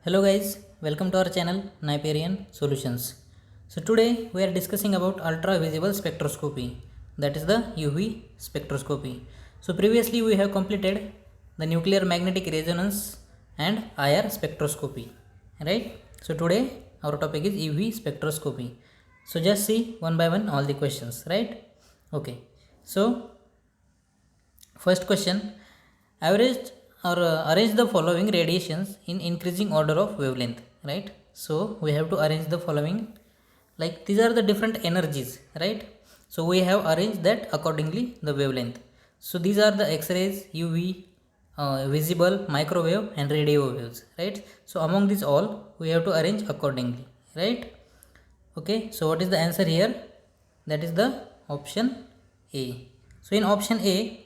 Hello guys, welcome to our channel Niperian Solutions. So today we are discussing about ultra visible spectroscopy, that is the UV spectroscopy. So previously we have completed the nuclear magnetic resonance and IR spectroscopy, right? So today our topic is UV spectroscopy. So just see one by one all the questions, right? Okay. So first question, average or arrange the following radiations in increasing order of wavelength, right? So we have to arrange the following, like these are the different energies, right? So we have arranged that accordingly the wavelength. So these are the X-rays, UV, visible, microwave and radio waves, right? So among these all we have to arrange accordingly, right? Okay, so what is the answer here? That is the option A. So in option A,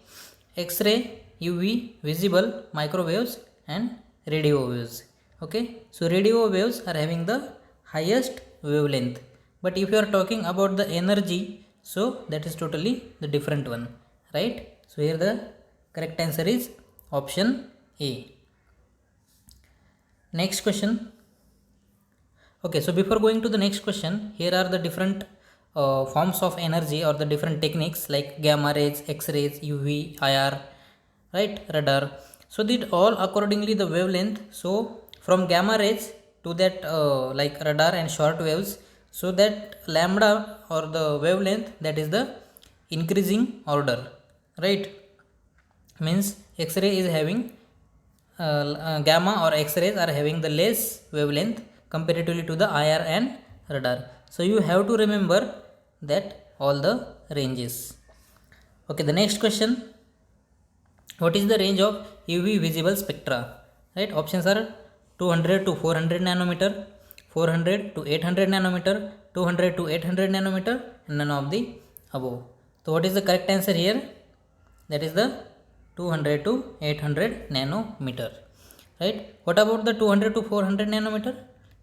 X-ray, UV, visible, microwaves and radio waves. Okay, so radio waves are having the highest wavelength. But if you are talking about the energy, so that is totally the different one, right? So here the correct answer is option A. Next question. Okay, so before going to the next question, here are the different forms of energy or the different techniques like gamma rays, X-rays, UV, IR, right, radar. So that all accordingly the wavelength. So from gamma rays to that like radar and short waves, so that lambda or the wavelength, that is the increasing order, right? Means X-ray is having gamma or X-rays are having the less wavelength comparatively to the IR and radar. So you have to remember that all the ranges. Okay, the next question, what is the range of UV visible spectra? Right, options are 200 to 400 nanometer, 400 to 800 nanometer, 200 to 800 nanometer, and none of the above. So what is the correct answer here? That is the 200 to 800 nanometer, right? What about the 200 to 400 nanometer?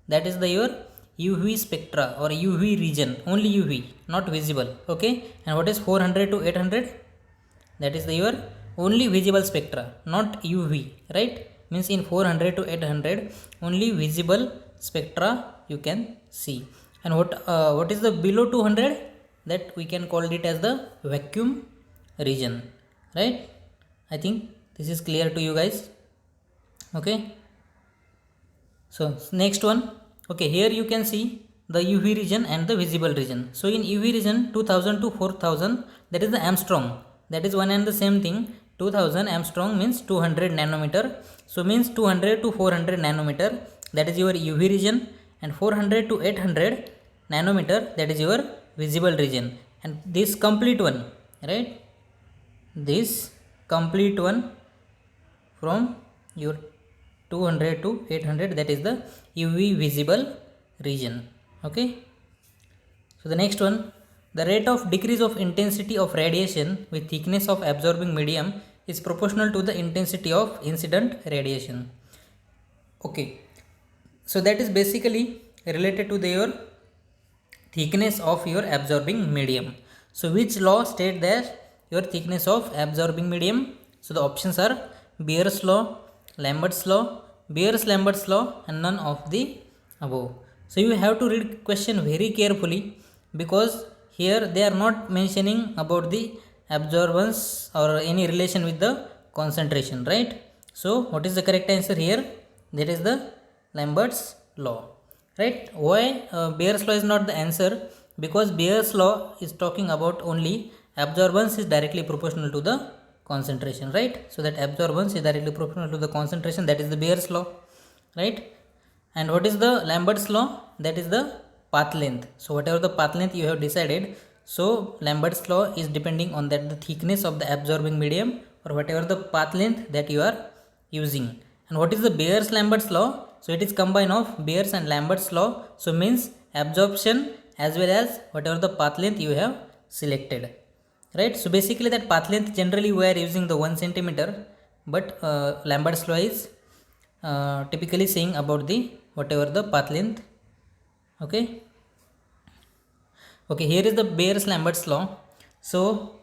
That is the your UV spectra or UV region, only UV, not visible, okay? And what is 400 to 800? That is the your only visible spectra, not UV, right? Means in 400 to 800 only visible spectra you can see. And what is the below 200? That we can call it as the vacuum region, right? I think this is clear to you guys. Okay, so next one. Okay, here you can see the UV region and the visible region. So in UV region 2000 to 4000, that is the Armstrong, that is one and the same thing. 2000 Armstrong means 200 nanometer, so means 200 to 400 nanometer, that is your UV region, and 400 to 800 nanometer, that is your visible region. And this complete one, right, this complete one from your 200 to 800, that is the UV visible region. Okay, so the next one, the rate of decrease of intensity of radiation with thickness of absorbing medium is proportional to the intensity of incident radiation. Okay, so that is basically related to your thickness of your absorbing medium. So which law state that your thickness of absorbing medium? So the options are Beer's law, Lambert's law, Beer's-Lambert's law, and none of the above. So you have to read question very carefully, because here they are not mentioning about the absorbance or any relation with the concentration, right? So what is the correct answer here? That is the Lambert's law, right? Why Beer's law is not the answer? Because Beer's law is talking about only absorbance is directly proportional to the concentration, right? So that absorbance is directly proportional to the concentration, that is the Beer's law, right? And what is the Lambert's law? That is the path length. So whatever the path length you have decided, so Lambert's law is depending on that the thickness of the absorbing medium or whatever the path length that you are using. And what is the Beer's-Lambert's law? So it is combine of Beer's and Lambert's law, so means absorption as well as whatever the path length you have selected, right? So basically that path length generally we are using the 1 centimeter, but Lambert's law is typically saying about the whatever the path length. Okay, okay, here is the Beer's-Lambert's law. So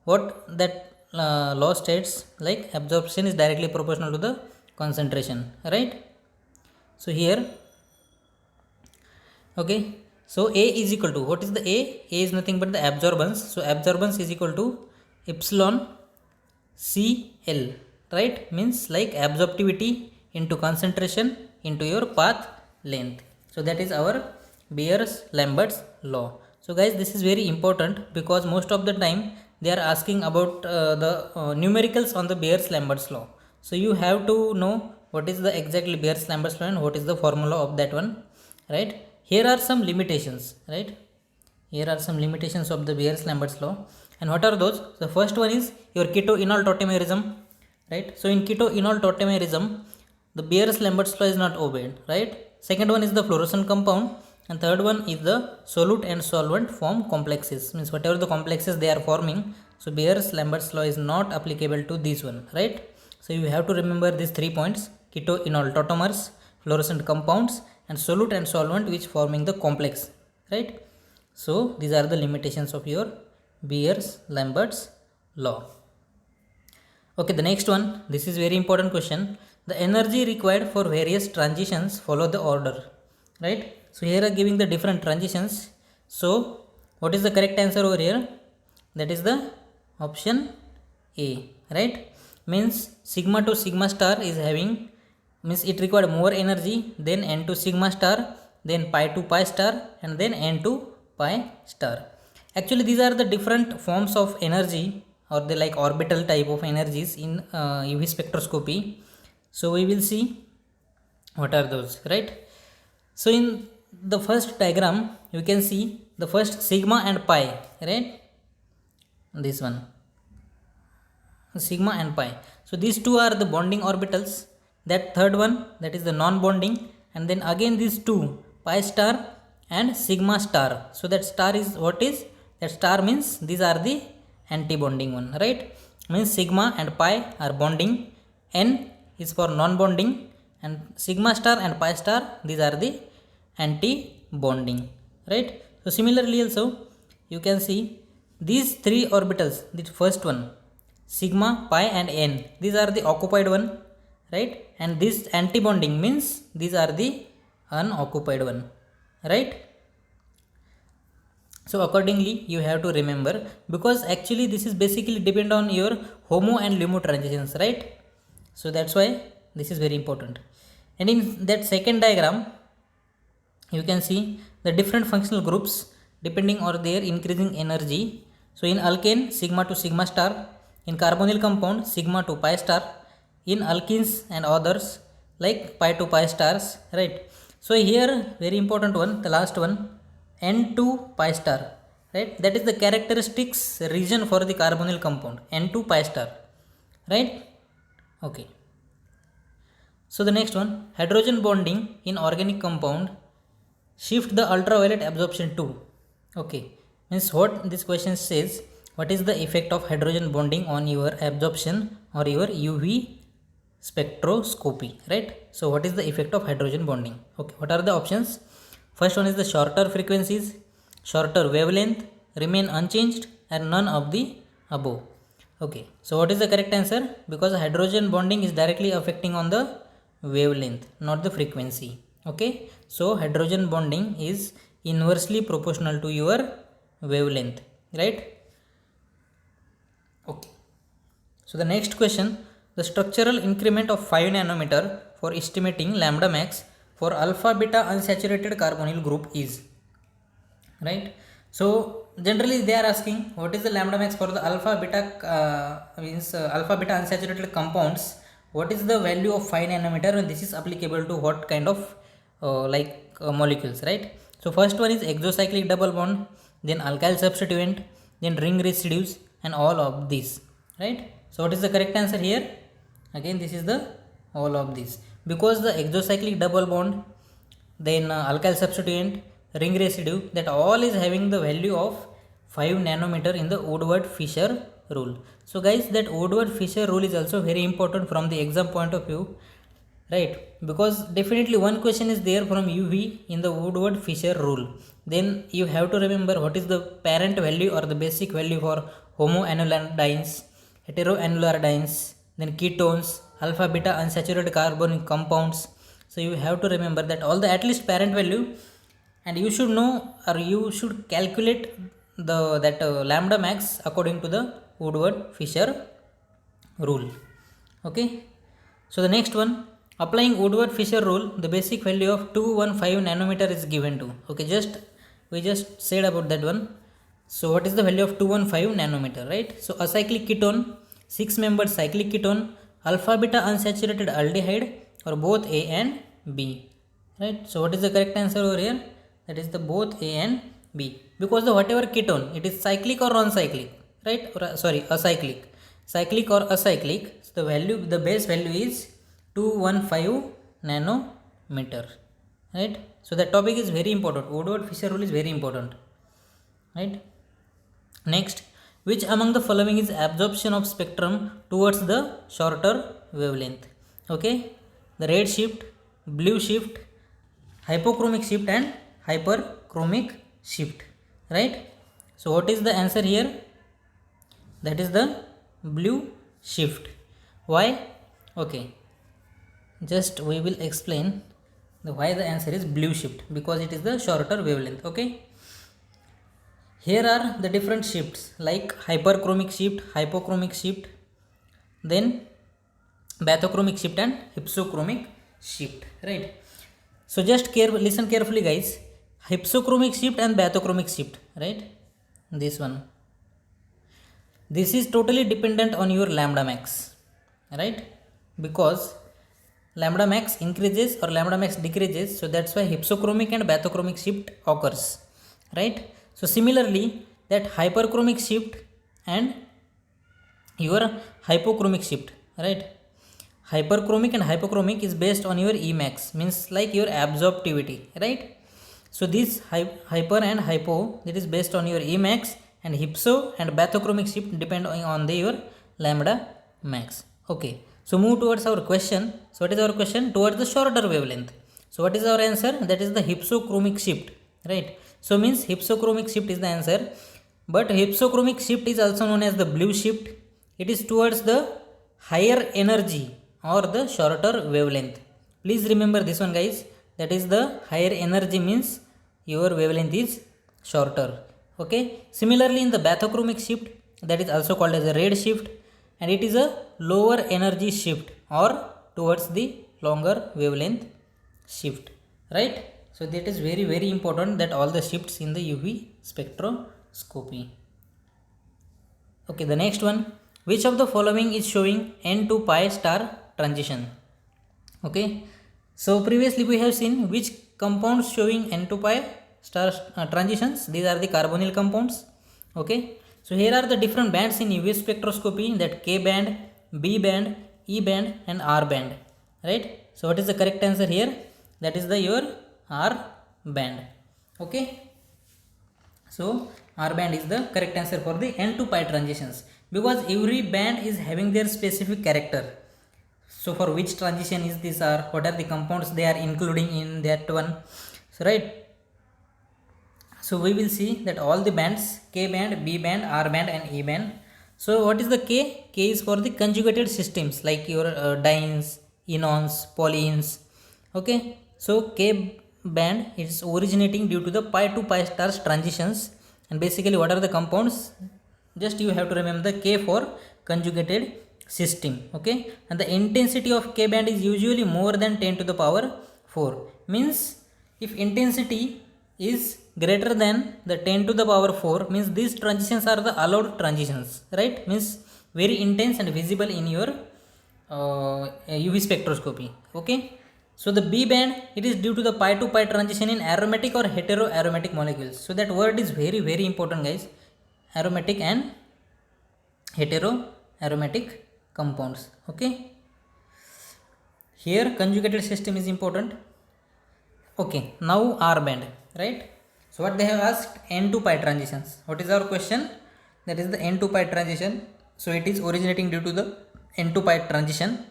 what that law states, like absorption is directly proportional to the concentration, right? So here, okay, so A is equal to, what is the A? A is nothing but the absorbance. So absorbance is equal to epsilon CL, right? Means like absorptivity into concentration into your path length. So that is our Beer-Lambert's law. So guys, this is very important because most of the time they are asking about the numericals on the Beer-Lambert's law. So you have to know what is the exactly Beer-Lambert's law and what is the formula of that one, right? Here are some limitations, right? Here are some limitations of the Beer-Lambert's law. And what are those? The first one is your keto-enol tautomerism, right? So in keto-enol tautomerism, the Beer-Lambert's law is not obeyed, right? Second one is the fluorescent compound, and third one is the solute and solvent form complexes. Means whatever the complexes they are forming, so Beer-Lambert's law is not applicable to this one, right? So you have to remember these 3 points: keto-enol tautomers, fluorescent compounds, and solute and solvent which forming the complex, right? So these are the limitations of your Beer-Lambert's law. Okay, the next one, this is very important question. The energy required for various transitions follow the order, right? So here are giving the different transitions. So what is the correct answer over here? That is the option A, right? Means sigma to sigma star is having, means it required more energy, then n to sigma star, then pi to pi star, and then n to pi star. Actually these are the different forms of energy, or the like orbital type of energies in UV spectroscopy. So we will see what are those, right? So in the first diagram you can see the first sigma and pi, right? This one, sigma and pi. So these two are the bonding orbitals. That third one, that is the non-bonding, and then again these two, pi star and sigma star. So that star is, what is that star? Means these are the anti-bonding one, right? Means sigma and pi are bonding, n is for non-bonding, and sigma star and pi star, these are the anti-bonding, right? So similarly also you can see these three orbitals, the first one sigma, pi and n, these are the occupied one, right? And this anti-bonding means these are the unoccupied one, right? So accordingly you have to remember, because actually this is basically depend on your HOMO and LUMO transitions, right? So that's why this is very important. And in that second diagram you can see the different functional groups depending on their increasing energy. So in alkane, sigma to sigma star; in carbonyl compound, sigma to pi star; in alkenes and others, like pi to pi stars, right? So here very important one, the last one, n to pi star, right? That is the characteristics region for the carbonyl compound, n to pi star, right? Okay. So the next one, hydrogen bonding in organic compound shift the ultraviolet absorption to. Okay, means what this question says, what is the effect of hydrogen bonding on your absorption or your UV spectroscopy, right? So what is the effect of hydrogen bonding? Okay, what are the options? First one is the shorter frequencies, shorter wavelength, remain unchanged, and none of the above. Okay, so what is the correct answer? Because hydrogen bonding is directly affecting on the wavelength, not the frequency. Okay, so hydrogen bonding is inversely proportional to your wavelength, right? Okay, so the next question, the structural increment of 5 nanometer for estimating lambda max for alpha beta unsaturated carbonyl group is, right? So generally they are asking what is the lambda max for the alpha beta alpha beta unsaturated compounds, what is the value of 5 nanometer, and this is applicable to what kind of molecules, right? So first one is exocyclic double bond, then alkyl substituent, then ring residues, and all of these, right? So what is the correct answer here? Again this is the all of these, because the exocyclic double bond, then alkyl substituent, ring residue, that all is having the value of 5 nanometer in the Woodward-Fieser rule. So guys, that Woodward-Fieser rule is also very important from the exam point of view, right? Because definitely one question is there from UV in the Woodward-Fieser rule. Then you have to remember what is the parent value or the basic value for homoannular dienes, heteroannular dienes, then ketones, alpha beta unsaturated carbonic compounds, So you have to remember that all the at least parent value, and you should know or you should calculate the that lambda max according to the Woodward-Fieser rule. Okay. So the next one, applying Woodward-Fieser rule, the basic value of 215 nanometer is given to. Okay, we just said about that one. So what is the value of 215 nanometer, right? So acyclic ketone, 6-membered cyclic ketone, alpha beta unsaturated aldehyde, or both A and B, right? So what is the correct answer over here? That is the both A and B, because the whatever ketone, it is cyclic or non-cyclic, right? Or sorry, acyclic, cyclic or acyclic. So the base value is 215 nanometer, right? So that topic is very important. Woodward-Fieser rule is very important, right? Next, which among the following is absorption of spectrum towards the shorter wavelength? Okay, the red shift, blue shift, hypochromic shift, and hyperchromic shift, right? So what is the answer here? That is the blue shift. Why? Okay, just we will explain why the answer is blue shift, because it is the shorter wavelength. Okay, here are the different shifts like hyperchromic shift, hypochromic shift, then bathochromic shift, and hypsochromic shift, right? So just listen carefully, guys. Hypsochromic shift and bathochromic shift, right? This one, this is totally dependent on your lambda max, right? Because lambda max increases or lambda max decreases, so that's why hypsochromic and bathochromic shift occurs, right? So similarly, that hyperchromic shift and your hypochromic shift, right? Hyperchromic and hypochromic is based on your Emax, means like your absorptivity, right? So this hyper and hypo, that is based on your Emax, and hypso and bathochromic shift depend on your lambda max. Okay, so move towards our question. So what is our question? Towards the shorter wavelength. So what is our answer? That is the hypsochromic shift, right? So means hypsochromic shift is the answer, but hypsochromic shift is also known as the blue shift. It is towards the higher energy or the shorter wavelength. Please remember this one, guys. That is the higher energy means your wavelength is shorter. Okay. Similarly, in the bathochromic shift, that is also called as a red shift, and it is a lower energy shift or towards the longer wavelength shift, right? So that is very, very important, that all the shifts in the UV spectroscopy. Okay, the next one, which of the following is showing N to pi star transition? Okay, so previously we have seen which compounds showing N to pi star transitions. These are the carbonyl compounds. Okay, so here are the different bands in UV spectroscopy, that K band, B band, E band, and R band, right? So what is the correct answer here? That is the your R band. Okay, so R band is the correct answer for the N to pi transitions, because every band is having their specific character. So for which transition is this R, what are the compounds they are including in that one, so right? So we will see that all the bands, K band, B band, R band, and E band. So what is the K? K is for the conjugated systems like your dienes, enons, polyenes. Okay, so K band is originating due to the pi to pi stars transitions, and basically what are the compounds? Just you have to remember the K for conjugated system. Okay, and the intensity of K band is usually more than 10 to the power 4, means if intensity is greater than the 10 to the power 4, means these transitions are the allowed transitions, right? Means very intense and visible in your UV spectroscopy. Okay, so the B band, it is due to the pi to pi transition in aromatic or heteroaromatic molecules. So that word is very, very important, guys. Aromatic and heteroaromatic compounds. Okay, here conjugated system is important. Okay, now R band, right? So what they have asked, N to pi transitions. What is our question? That is the N to pi transition. So it is originating due to the N to pi transition.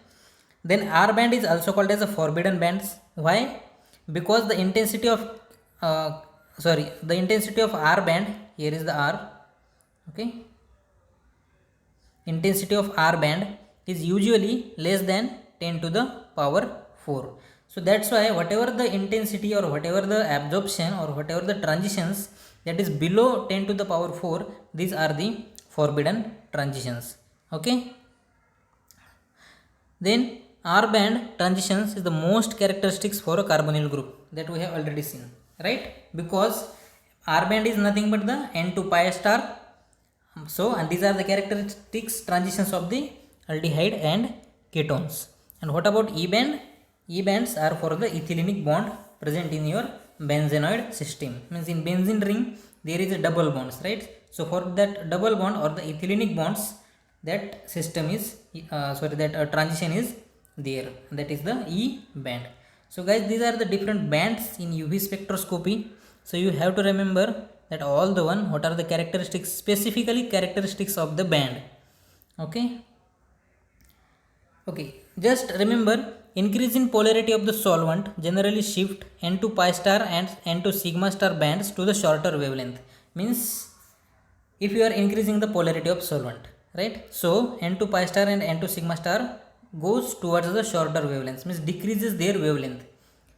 Then R band is also called as a forbidden bands. Why? Because the intensity of the intensity of R band, here is the R. Okay, intensity of R band is usually less than 10 to the power 4. So that's why whatever the intensity or whatever the absorption or whatever the transitions that is below 10 to the power 4, these are the forbidden transitions. Okay. Then R band transitions is the most characteristics for a carbonyl group that we have already seen, right? Because R band is nothing but the N to pi star. So, and these are the characteristics transitions of the aldehyde and ketones. And what about E band? E bands are for the ethylenic bond present in your benzenoid system. Means in benzene ring there is a double bonds, right? So for that double bond or the ethylenic bonds, that system is transition is there. That is the E band. So guys, these are the different bands in UV spectroscopy. So you have to remember that all the one, what are the characteristics, specifically characteristics of the band. Okay. Okay, just remember, increase in polarity of the solvent generally shift N to pi star and N to sigma star bands to the shorter wavelength. Means if you are increasing the polarity of solvent, right? So N to pi star and N to sigma star goes towards the shorter wavelengths, means decreases their wavelength.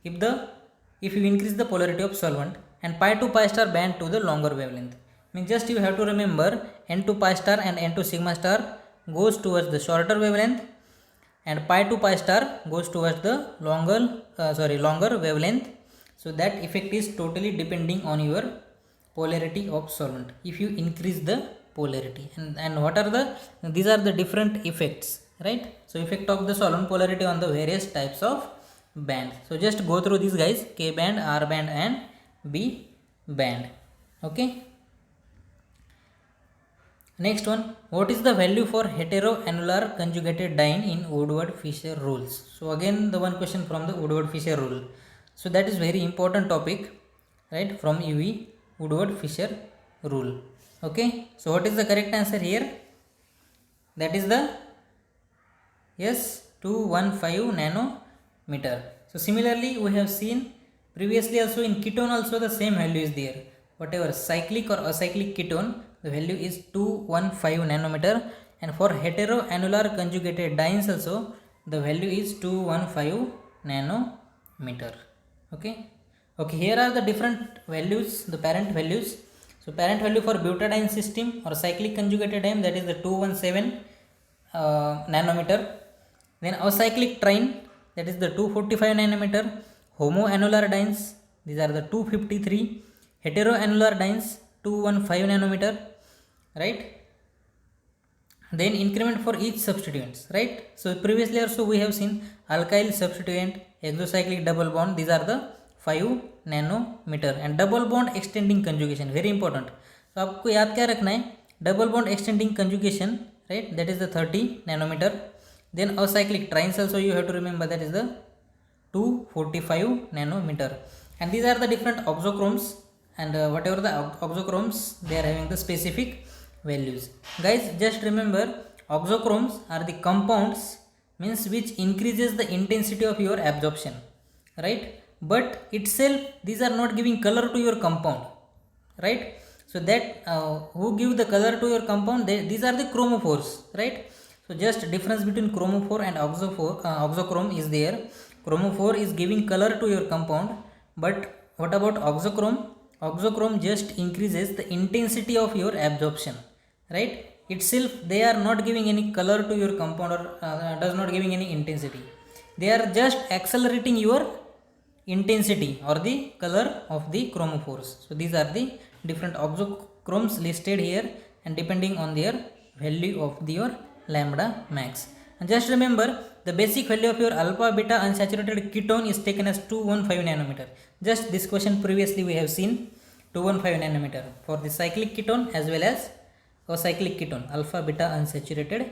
If you increase the polarity of solvent, and pi to pi star band to the longer wavelength. Means just you have to remember N to pi star and N to sigma star goes towards the shorter wavelength, and pi to pi star goes towards the longer wavelength. So that effect is totally depending on your polarity of solvent. If you increase the polarity, and what are these are the different effects, right? So effect of the solvent polarity on the various types of band. So just go through these guys: K band, R band and B band. Okay. Next one, what is the value for heteroannular conjugated diene in Woodward-Fieser rules? So again the one question from the Woodward-Fieser rule. So that is very important topic, right, from UV Woodward-Fieser rule. Okay. So what is the correct answer here? That is the yes, 215 nanometer. So similarly we have seen previously also in ketone also the same value is there. Whatever cyclic or acyclic ketone, the value is 215 nanometer, and for heteroannular conjugated dienes also the value is 215 nanometer. Okay. Okay, here are the different values, the parent values. So parent value for butadiene system or cyclic conjugated diene, that is the 217 nanometer. Then acyclic trine, that is the 245 nanometer. Homoannular dienes, these are the 253. Heteroannular dienes 215 nanometer, right? Then increment for each substituents, right? So previously also we have seen alkyl substituent, exocyclic double bond, these are the 5 nanometer. And double bond extending conjugation, very important. So आपको याद क्या रखना है, double bond extending conjugation, right? That is the 30 nanometer. Then acyclic trines also you have to remember, that is the 245 nanometer. And these are the different oxochromes, and whatever the oxochromes, they are having the specific values. Guys, just remember, oxochromes are the compounds, means which increases the intensity of your absorption, right? But itself these are not giving color to your compound, right? So that who give the color to your compound, these are the chromophores, right? So just difference between chromophore and oxochrome is there. Chromophore is giving color to your compound, but what about oxochrome? Oxochrome just increases the intensity of your absorption, right? Itself they are not giving any color to your compound, or does not giving any intensity. They are just accelerating your intensity or the color of the chromophores. So these are the different oxochromes listed here, and depending on their value of your lambda max. And just remember, the basic value of your alpha beta unsaturated ketone is taken as 215 nanometer. Just this question previously we have seen, 215 nanometer for the cyclic ketone as well as acyclic ketone, alpha beta unsaturated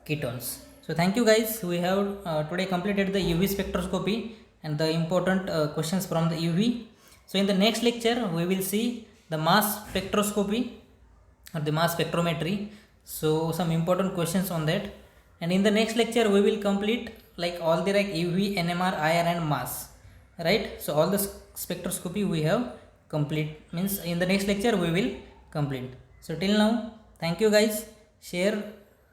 ketones. So thank you guys, we have today completed the UV spectroscopy and the important questions from the UV. So in the next lecture we will see the mass spectroscopy or the mass spectrometry. So some important questions on that. And in the next lecture we will complete like all the UV, NMR, IR and mass, right? So all the spectroscopy we have complete, means in the next lecture we will complete. So till now, thank you guys, share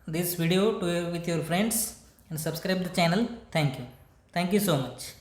this video with your friends and subscribe the channel. Thank you so much.